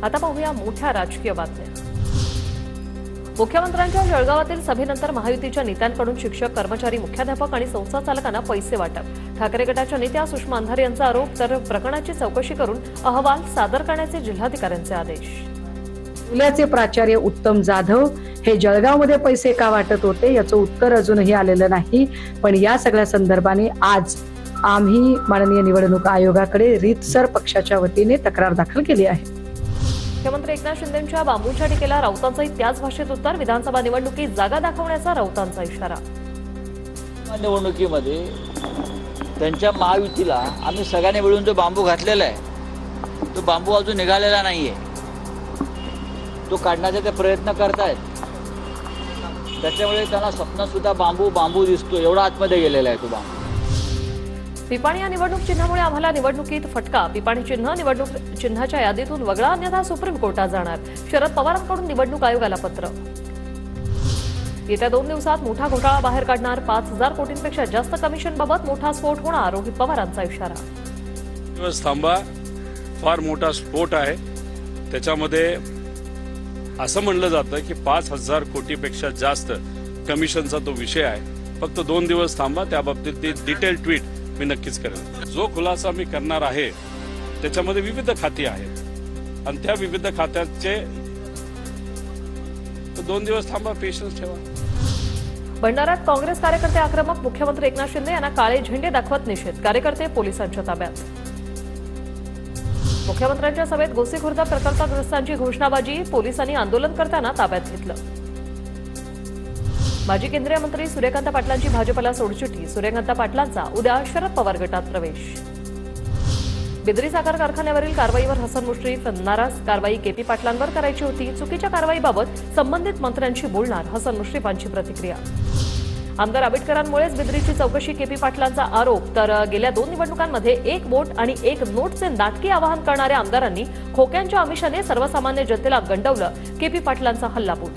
आता पाहूया मोठ्या राजकीय बातम्या। मुख्यमंत्र्यांच्या जळगावातील सभेनंतर महायुतीच्या नेत्यांकडून शिक्षक, कर्मचारी, मुख्याध्यापक आणि संस्था चालकांना पैसे वाटप। ठाकरे गटाच्या नेत्या सुषमा अंधारे यांचा आरोप, तर प्रकरणाची चौकशी करून अहवाल सादर करण्याचे जिल्हाधिकाऱ्यांचे आदेश। पुण्याचे प्राचार्य उत्तम जाधव हे जळगावमध्ये पैसे का वाटत होते याचं उत्तर अजूनही आलेलं नाही, पण या सगळ्या संदर्भाने आज आम्ही माननीय निवडणूक आयोगाकडे रीतसर पक्षाच्या वतीने तक्रार दाखल केली आहे। मुख्यमंत्री एकनाथ शिंदेंच्या बांबूच्या टीकेला राऊतांचंही त्याच भाषेत उत्तर। विधानसभा निवडणुकीत जागा दाखवण्याचा राऊतांचा इशारा। निवडणुकीमध्ये त्यांच्या महायुतीला आम्ही सगळ्यांनी मिळून जो बांबू घातलेला आहे तो बांबू अजून निघालेला नाहीये, तो काढण्याचे ते प्रयत्न करतायत। त्याच्यामुळे त्यांना स्वप्न सुद्धा बांबू बांबू दिसतो, एवढा आतमध्ये गेलेला आहे तो बांबू। पिपाणी या निवडणूक चिन्हामुळे आम्हाला निवडणुकीत फटका। पिपाणी चिन्ह निवडणूक चिन्हाच्या यादीतून वगळा, अन्यथा सुप्रीम कोर्टात जाणार। शरद पवारांकडून निवडणूक आयोगाला पत्र। येत्या 2 दिवसात मोठा घोटाळा बाहेर काढणार। 5,000 कोटींपेक्षा जास्त कमिशनबाबत मोठा स्फोट होणार, रोहित पवारांचा इशारा। दिवस थांबा, फार मोठा स्फोट आहे। त्याच्यामध्ये असं म्हणलं जातं की 5,000 कोटीपेक्षा जास्त कमिशनचा तो विषय आहे। फक्त 2 दिवस थांबा, त्या बाबतीत डिटेल ट्विट मी नक्कीच करेन। जो खुलासा मी करणार आहे त्याच्यामध्ये विविध खाती आहेत आणि त्या विविध खात्याचे 2 दिवस थांबा, पेशन्स ठेवा। भंडाऱ्यात काँग्रेस कार्यकर्ते आक्रमक। मुख्यमंत्री एकनाथ शिंदे यांना काळे झेंडे दाखवत निषेध। कार्यकर्ते पोलिसांच्या ताब्यात। मुख्यमंत्र्यांच्या सभेत गोसीखुर्द प्रकल्पग्रस्तांची घोषणाबाजी। पोलिसांनी आंदोलनकर्त्यांना ताब्यात घेतलं। माजी केंद्रीय मंत्री सूर्यकांत पाटलांची भाजपला सोडचिठ्ठी। सूर्यकांत पाटलांचा उद्या शरद पवार गटात प्रवेश। बिद्री साखर कारखान्यावरील कारवाईवर हसन मुश्रीफ नाराज। कारवाई केपी पाटलांवर करायची होती। चुकीच्या कारवाईबाबत संबंधित मंत्र्यांशी बोलणार, हसन मुश्रीफांची प्रतिक्रिया। आमदार आंबेडकरांमुळेच बिद्रीची चौकशी, केपी पाटलांचा आरोप। तर गेल्या 2 निवडणुकांमध्ये 1 वोट आणि 1 नोटचे नाटकी आवाहन करणाऱ्या आमदारांनी खोक्यांच्या आमिषाने सर्वसामान्य जनतेला गंडवलं, केपी पाटलांचा हल्लाबोल।